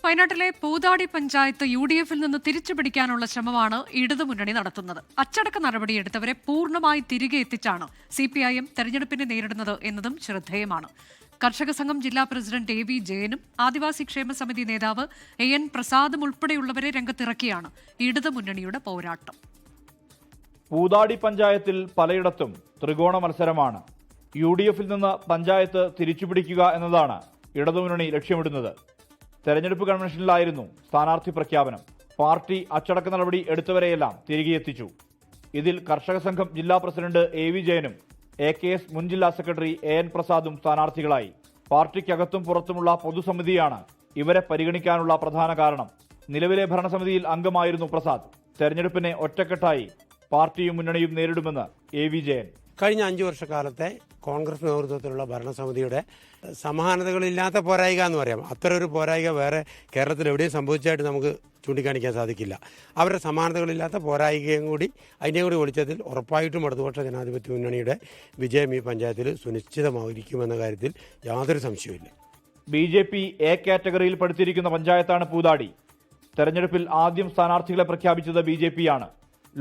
വയനാട്ടിലെ പൂതാടി പഞ്ചായത്ത് UDF-ൽ നിന്ന് തിരിച്ചുപിടിക്കാനുള്ള ശ്രമമാണ് ഇടതുമുന്നണി നടത്തുന്നത്. അച്ചടക്ക നടപടിയെടുത്തവരെ പൂർണ്ണമായി തിരികെ എത്തിച്ചാണ് CPIM തെരഞ്ഞെടുപ്പിനെ നേരിടുന്നത് എന്നതും ശ്രദ്ധേയമാണ്. കർഷക സംഘം ജില്ലാ പ്രസിഡന്റ് AV ജയനും ആദിവാസി ക്ഷേമ സമിതി നേതാവ് AN പ്രസാദും ഉൾപ്പെടെയുള്ളവരെ രംഗത്തിറക്കിയാണ് ഇടതുമുന്നണിയുടെ പോരാട്ടം. പൂതാടി പഞ്ചായത്തിൽ പലയിടത്തും ത്രികോണ മത്സരമാണ്. UDF-ൽ നിന്ന് പഞ്ചായത്ത് തിരിച്ചുപിടിക്കുക എന്നതാണ് ഇടതുമുന്നണി ലക്ഷ്യമിടുന്നത്. തെരഞ്ഞെടുപ്പ് കൺവെൻഷനിലായിരുന്നു സ്ഥാനാർത്ഥി പ്രഖ്യാപനം. പാർട്ടി അച്ചടക്ക നടപടി എടുത്തവരെയെല്ലാം തിരികെ എത്തിച്ചു. ഇതിൽ കർഷക സംഘം ജില്ലാ പ്രസിഡന്റ് AV ജയനും AKS മുൻ ജില്ലാ സെക്രട്ടറി AN പ്രസാദും സ്ഥാനാർത്ഥികളായി. പാർട്ടിക്കകത്തും പുറത്തുമുള്ള പൊതുസമിതിയാണ് ഇവരെ പരിഗണിക്കാനുള്ള പ്രധാന കാരണം. നിലവിലെ ഭരണസമിതിയിൽ അംഗമായിരുന്നു പ്രസാദ്. തെരഞ്ഞെടുപ്പിനെ ഒറ്റക്കെട്ടായി പാർട്ടിയും മുന്നണിയും നേരിടുമെന്ന് AV ജയൻ. കഴിഞ്ഞ 5 വർഷക്കാലത്തെ കോൺഗ്രസ് നേതൃത്വത്തിലുള്ള ഭരണസമിതിയുടെ സമാനതകളില്ലാത്ത പോരായിക എന്ന് പറയാം. അത്ര ഒരു പോരായിക വേറെ കേരളത്തിൽ എവിടെയും സംഭവിച്ചതായിട്ട് നമുക്ക് ചൂണ്ടിക്കാണിക്കാൻ സാധിക്കില്ല. അവരുടെ സമാനതകളില്ലാത്ത പോരായികയും കൂടി അതിൻ്റെയും കൂടി വെളിച്ചത്തിൽ ഉറപ്പായിട്ടും ഇടതുപക്ഷ ജനാധിപത്യ മുന്നണിയുടെ വിജയം ഈ പഞ്ചായത്തിൽ സുനിശ്ചിതമായിരിക്കുമെന്ന കാര്യത്തിൽ യാതൊരു സംശയവുമില്ല. BJP A കാറ്റഗറിയിൽ പെടുത്തിയിരിക്കുന്ന പഞ്ചായത്താണ് പൂതാടി. തെരഞ്ഞെടുപ്പിൽ ആദ്യം സ്ഥാനാർത്ഥികളെ പ്രഖ്യാപിച്ചത് BJP-യാണ്.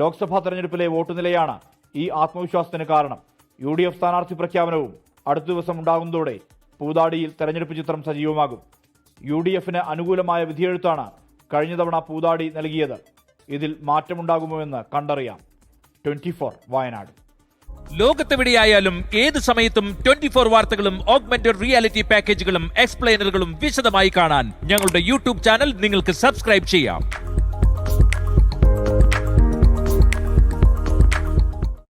ലോക്സഭാ തെരഞ്ഞെടുപ്പിലെ വോട്ട് നിലയാണ് ഈ ആത്മവിശ്വാസത്തിന് കാരണം. UDF സ്ഥാനാർത്ഥി പ്രഖ്യാപനവും അടുത്ത ദിവസം ഉണ്ടാകുന്നതോടെ പൂതാടിയിൽ തെരഞ്ഞെടുപ്പ് ചിത്രം സജീവമാകും. UDF-ന് അനുകൂലമായ വിധിയെഴുത്താണ് കഴിഞ്ഞ തവണ പൂതാടി നൽകിയത്. ഇതിൽ മാറ്റമുണ്ടാകുമോ എന്ന് കണ്ടറിയാം. 24 വയനാട്. ലോകത്തെവിടെയായാലും ഏത് സമയത്തും 24 വാർത്തകളും ഓഗ്മെന്റഡ് റിയാലിറ്റി പാക്കേജുകളും എക്സ്പ്ലെയിനറുകളും വിശദമായി കാണാൻ ഞങ്ങളുടെ YouTube ചാനൽ നിങ്ങൾക്ക് സബ്സ്ക്രൈബ് ചെയ്യാം.